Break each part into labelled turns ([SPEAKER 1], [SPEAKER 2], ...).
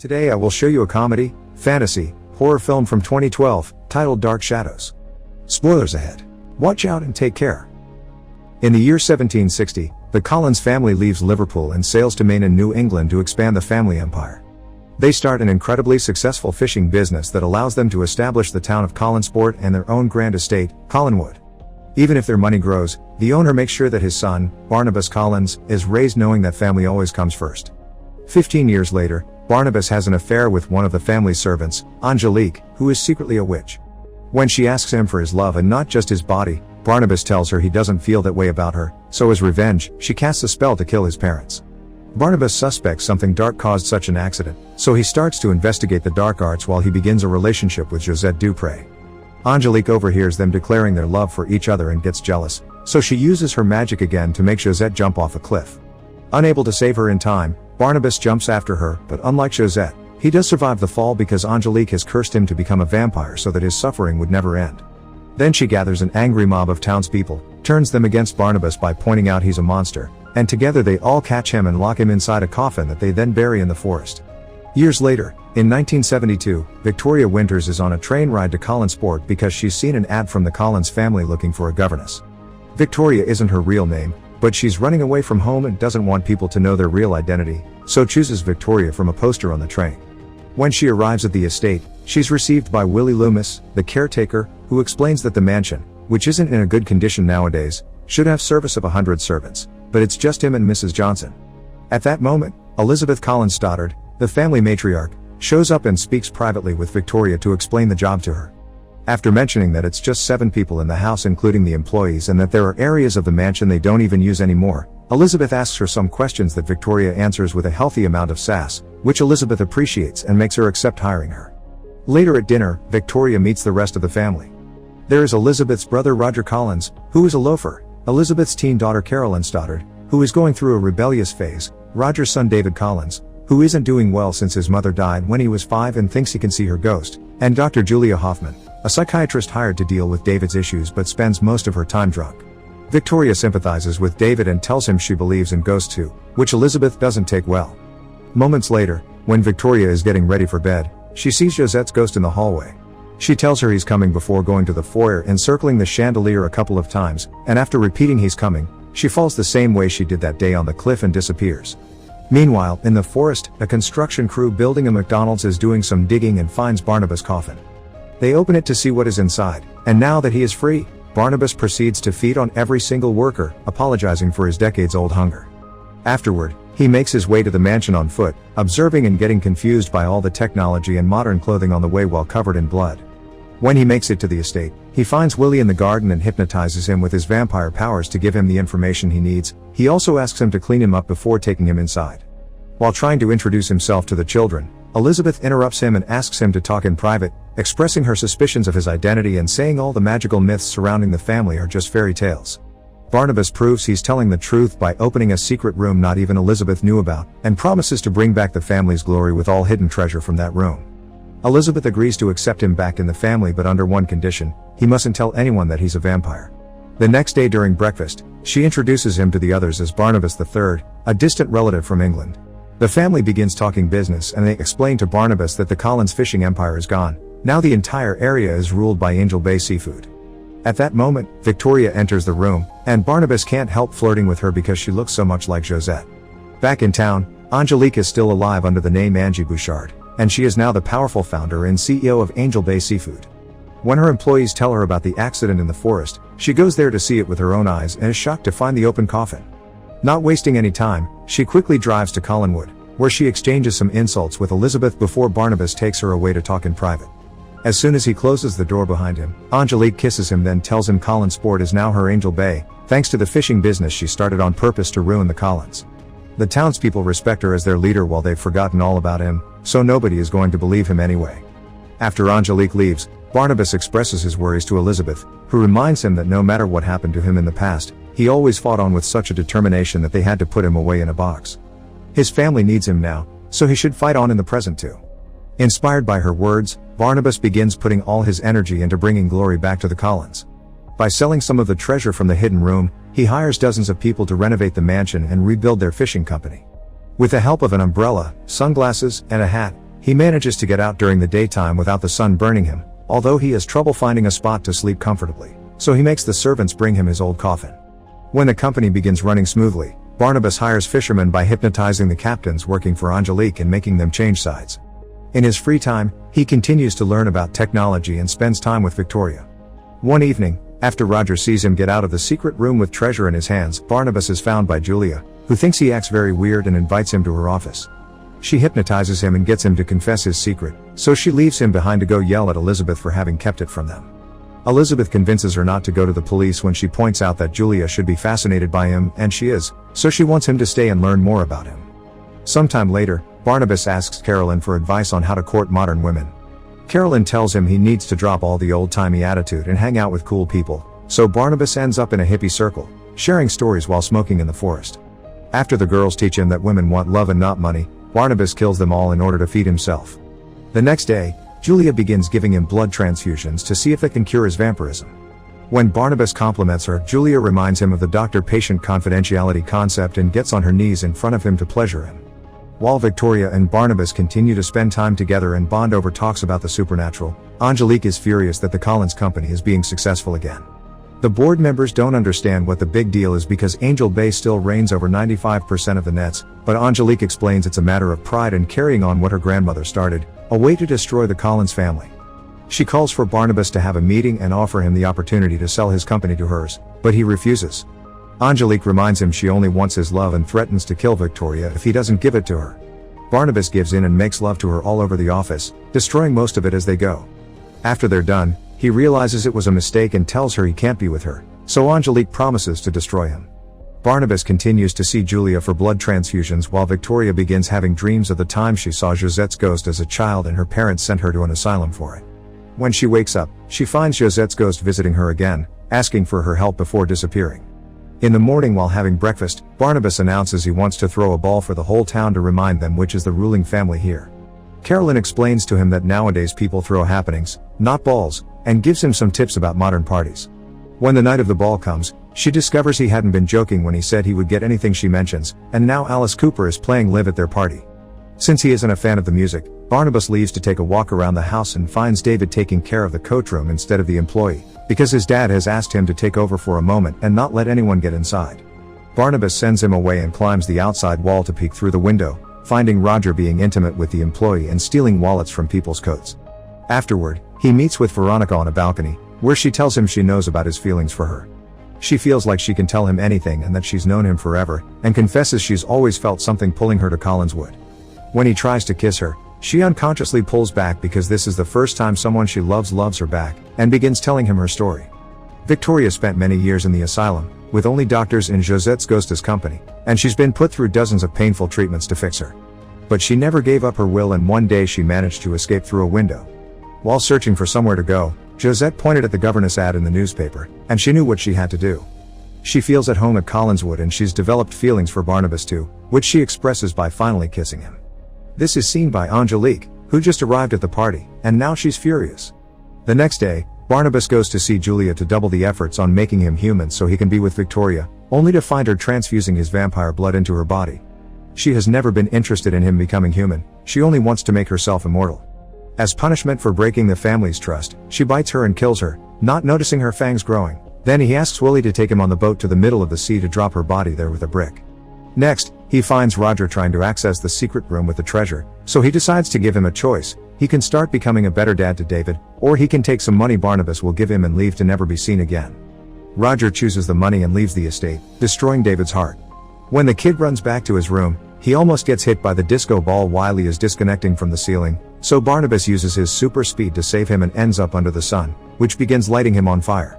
[SPEAKER 1] Today I will show you a comedy, fantasy, horror film from 2012, titled Dark Shadows. Spoilers ahead. Watch out and take care. In the year 1760, the Collins family leaves Liverpool and sails to Maine in New England to expand the family empire. They start an incredibly successful fishing business that allows them to establish the town of Collinsport and their own grand estate, Collinwood. Even if their money grows, the owner makes sure that his son, Barnabas Collins, is raised knowing that family always comes first. 15 years later, Barnabas has an affair with one of the family's servants, Angelique, who is secretly a witch. When she asks him for his love and not just his body, Barnabas tells her he doesn't feel that way about her, so as revenge, she casts a spell to kill his parents. Barnabas suspects something dark caused such an accident, so he starts to investigate the dark arts while he begins a relationship with Josette Dupré. Angelique overhears them declaring their love for each other and gets jealous, so she uses her magic again to make Josette jump off a cliff. Unable to save her in time, Barnabas jumps after her, but unlike Josette, he does survive the fall because Angelique has cursed him to become a vampire so that his suffering would never end. Then she gathers an angry mob of townspeople, turns them against Barnabas by pointing out he's a monster, and together they all catch him and lock him inside a coffin that they then bury in the forest. Years later, in 1972, Victoria Winters is on a train ride to Collinsport because she's seen an ad from the Collins family looking for a governess. Victoria isn't her real name, but she's running away from home and doesn't want people to know their real identity, so chooses Victoria from a poster on the train. When she arrives at the estate, she's received by Willie Loomis, the caretaker, who explains that the mansion, which isn't in a good condition nowadays, should have service of 100 servants, but it's just him and Mrs. Johnson. At that moment, Elizabeth Collins Stoddard, the family matriarch, shows up and speaks privately with Victoria to explain the job to her. After mentioning that it's just 7 people in the house including the employees and that there are areas of the mansion they don't even use anymore, Elizabeth asks her some questions that Victoria answers with a healthy amount of sass, which Elizabeth appreciates and makes her accept hiring her. Later at dinner, Victoria meets the rest of the family. There is Elizabeth's brother Roger Collins, who is a loafer, Elizabeth's teen daughter Carolyn Stoddard, who is going through a rebellious phase, Roger's son David Collins, who isn't doing well since his mother died when he was 5 and thinks he can see her ghost, and Dr. Julia Hoffman, a psychiatrist hired to deal with David's issues but spends most of her time drunk. Victoria sympathizes with David and tells him she believes in ghosts too, which Elizabeth doesn't take well. Moments later, when Victoria is getting ready for bed, she sees Josette's ghost in the hallway. She tells her he's coming before going to the foyer and circling the chandelier a couple of times, and after repeating he's coming, she falls the same way she did that day on the cliff and disappears. Meanwhile, in the forest, a construction crew building a McDonald's is doing some digging and finds Barnabas' coffin. They open it to see what is inside, and now that he is free, Barnabas proceeds to feed on every single worker, apologizing for his decades-old hunger. Afterward, he makes his way to the mansion on foot, observing and getting confused by all the technology and modern clothing on the way while covered in blood. When he makes it to the estate, he finds Willie in the garden and hypnotizes him with his vampire powers to give him the information he needs. He also asks him to clean him up before taking him inside. While trying to introduce himself to the children, Elizabeth interrupts him and asks him to talk in private, expressing her suspicions of his identity and saying all the magical myths surrounding the family are just fairy tales. Barnabas proves he's telling the truth by opening a secret room not even Elizabeth knew about, and promises to bring back the family's glory with all hidden treasure from that room. Elizabeth agrees to accept him back in the family but under one condition: he mustn't tell anyone that he's a vampire. The next day during breakfast, she introduces him to the others as Barnabas III, a distant relative from England. The family begins talking business and they explain to Barnabas that the Collins fishing empire is gone. Now the entire area is ruled by Angel Bay Seafood. At that moment, Victoria enters the room, and Barnabas can't help flirting with her because she looks so much like Josette. Back in town, Angelique is still alive under the name Angie Bouchard, and she is now the powerful founder and CEO of Angel Bay Seafood. When her employees tell her about the accident in the forest, she goes there to see it with her own eyes and is shocked to find the open coffin. Not wasting any time, she quickly drives to Collinwood, where she exchanges some insults with Elizabeth before Barnabas takes her away to talk in private. As soon as he closes the door behind him, Angelique kisses him then tells him Collinsport is now her Angel Bay, thanks to the fishing business she started on purpose to ruin the Collins. The townspeople respect her as their leader while they've forgotten all about him, so nobody is going to believe him anyway. After Angelique leaves, Barnabas expresses his worries to Elizabeth, who reminds him that no matter what happened to him in the past, he always fought on with such a determination that they had to put him away in a box. His family needs him now, so he should fight on in the present too. Inspired by her words, Barnabas begins putting all his energy into bringing glory back to the Collins. By selling some of the treasure from the hidden room, he hires dozens of people to renovate the mansion and rebuild their fishing company. With the help of an umbrella, sunglasses, and a hat, He manages to get out during the daytime without the sun burning him, although he has trouble finding a spot to sleep comfortably, so he makes the servants bring him his old coffin. When the company begins running smoothly, Barnabas hires fishermen by hypnotizing the captains working for Angelique and making them change sides. In his free time, he continues to learn about technology and spends time with Victoria. One evening, after Roger sees him get out of the secret room with treasure in his hands, Barnabas is found by Julia, who thinks he acts very weird and invites him to her office. She hypnotizes him and gets him to confess his secret, so she leaves him behind to go yell at Elizabeth for having kept it from them. Elizabeth convinces her not to go to the police when she points out that Julia should be fascinated by him, and she is, so she wants him to stay and learn more about him. Sometime later, Barnabas asks Carolyn for advice on how to court modern women. Carolyn tells him he needs to drop all the old-timey attitude and hang out with cool people, so Barnabas ends up in a hippie circle, sharing stories while smoking in the forest. After the girls teach him that women want love and not money, Barnabas kills them all in order to feed himself. The next day, Julia begins giving him blood transfusions to see if it can cure his vampirism. When Barnabas compliments her, Julia reminds him of the doctor-patient confidentiality concept and gets on her knees in front of him to pleasure him. While Victoria and Barnabas continue to spend time together and bond over talks about the supernatural, Angelique is furious that the Collins company is being successful again. The board members don't understand what the big deal is because Angel Bay still reigns over 95% of the nets, but Angelique explains it's a matter of pride and carrying on what her grandmother started, a way to destroy the Collins family. She calls for Barnabas to have a meeting and offer him the opportunity to sell his company to hers, but he refuses. Angelique reminds him she only wants his love and threatens to kill Victoria if he doesn't give it to her. Barnabas gives in and makes love to her all over the office, destroying most of it as they go. After they're done, he realizes it was a mistake and tells her he can't be with her, so Angelique promises to destroy him. Barnabas continues to see Julia for blood transfusions while Victoria begins having dreams of the time she saw Josette's ghost as a child and her parents sent her to an asylum for it. When she wakes up, she finds Josette's ghost visiting her again, asking for her help before disappearing. In the morning while having breakfast, Barnabas announces he wants to throw a ball for the whole town to remind them which is the ruling family here. Carolyn explains to him that nowadays people throw happenings, not balls, and gives him some tips about modern parties. When the night of the ball comes, she discovers he hadn't been joking when he said he would get anything she mentions, and now Alice Cooper is playing live at their party. Since he isn't a fan of the music, Barnabas leaves to take a walk around the house and finds David taking care of the coach room instead of the employee, because his dad has asked him to take over for a moment and not let anyone get inside. Barnabas sends him away and climbs the outside wall to peek through the window, finding Roger being intimate with the employee and stealing wallets from people's coats. Afterward, he meets with Veronica on a balcony, where she tells him she knows about his feelings for her. She feels like she can tell him anything and that she's known him forever, and confesses she's always felt something pulling her to Collinswood. When he tries to kiss her, she unconsciously pulls back because this is the first time someone she loves her back, and begins telling him her story. Victoria spent many years in the asylum, with only doctors in Josette's ghost as company, and she's been put through dozens of painful treatments to fix her. But she never gave up her will, and one day she managed to escape through a window. While searching for somewhere to go, Josette pointed at the governess ad in the newspaper, and she knew what she had to do. She feels at home at Collinswood and she's developed feelings for Barnabas too, which she expresses by finally kissing him. This is seen by Angelique, who just arrived at the party, and now she's furious. The next day, Barnabas goes to see Julia to double the efforts on making him human so he can be with Victoria, only to find her transfusing his vampire blood into her body. She has never been interested in him becoming human, she only wants to make herself immortal. As punishment for breaking the family's trust, she bites her and kills her, not noticing her fangs growing. Then he asks Willie to take him on the boat to the middle of the sea to drop her body there with a brick. Next, he finds Roger trying to access the secret room with the treasure, so he decides to give him a choice. He can start becoming a better dad to David, or he can take some money Barnabas will give him and leave to never be seen again. Roger chooses the money and leaves the estate, destroying David's heart. When the kid runs back to his room, he almost gets hit by the disco ball while he is disconnecting from the ceiling, so Barnabas uses his super speed to save him and ends up under the sun, which begins lighting him on fire.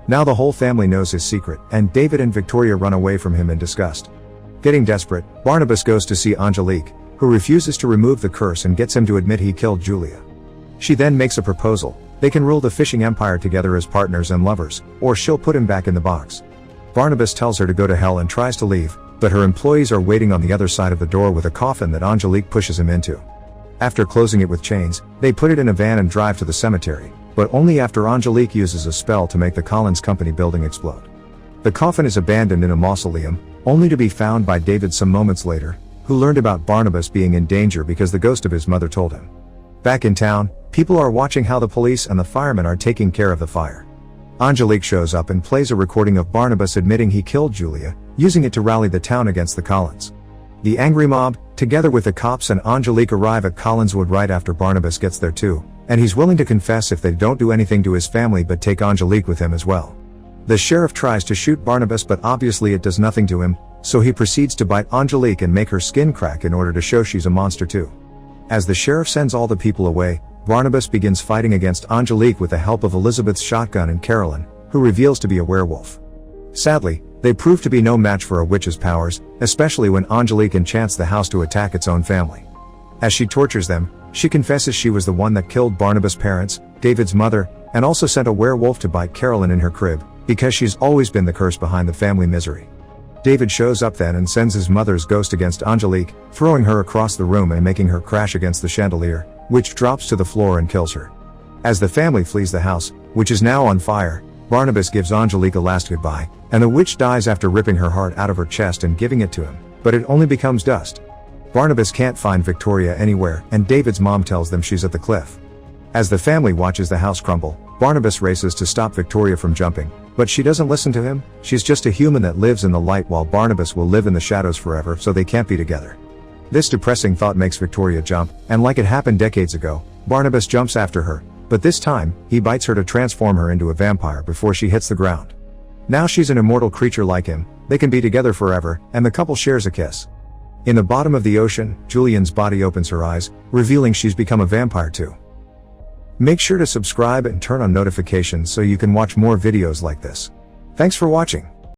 [SPEAKER 1] Now the whole family knows his secret, and David and Victoria run away from him in disgust. Getting desperate, Barnabas goes to see Angelique, who refuses to remove the curse and gets him to admit he killed Julia. She then makes a proposal: they can rule the fishing empire together as partners and lovers, or she'll put him back in the box. Barnabas tells her to go to hell and tries to leave, but her employees are waiting on the other side of the door with a coffin that Angelique pushes him into. After closing it with chains, they put it in a van and drive to the cemetery, but only after Angelique uses a spell to make the Collins Company building explode. The coffin is abandoned in a mausoleum, only to be found by David some moments later, who learned about Barnabas being in danger because the ghost of his mother told him. Back in town, people are watching how the police and the firemen are taking care of the fire. Angelique shows up and plays a recording of Barnabas admitting he killed Julia, using it to rally the town against the Collins. The angry mob, together with the cops and Angelique, arrive at Collinswood right after Barnabas gets there too, and he's willing to confess if they don't do anything to his family but take Angelique with him as well. The sheriff tries to shoot Barnabas, but obviously it does nothing to him, so he proceeds to bite Angelique and make her skin crack in order to show she's a monster too. As the sheriff sends all the people away, Barnabas begins fighting against Angelique with the help of Elizabeth's shotgun and Carolyn, who reveals to be a werewolf. Sadly, they prove to be no match for a witch's powers, especially when Angelique enchants the house to attack its own family. As she tortures them, she confesses she was the one that killed Barnabas' parents, David's mother, and also sent a werewolf to bite Carolyn in her crib, because she's always been the curse behind the family misery. David shows up then and sends his mother's ghost against Angelique, throwing her across the room and making her crash against the chandelier, which drops to the floor and kills her. As the family flees the house, which is now on fire, Barnabas gives Angelique a last goodbye, and the witch dies after ripping her heart out of her chest and giving it to him, but it only becomes dust. Barnabas can't find Victoria anywhere, and David's mom tells them she's at the cliff. As the family watches the house crumble, Barnabas races to stop Victoria from jumping, but she doesn't listen to him. She's just a human that lives in the light while Barnabas will live in the shadows forever, so they can't be together. This depressing thought makes Victoria jump, and like it happened decades ago, Barnabas jumps after her, but this time, he bites her to transform her into a vampire before she hits the ground. Now she's an immortal creature like him, they can be together forever, and the couple shares a kiss. In the bottom of the ocean, Julian's body opens her eyes, revealing she's become a vampire too. Make sure to subscribe and turn on notifications so you can watch more videos like this. Thanks for watching.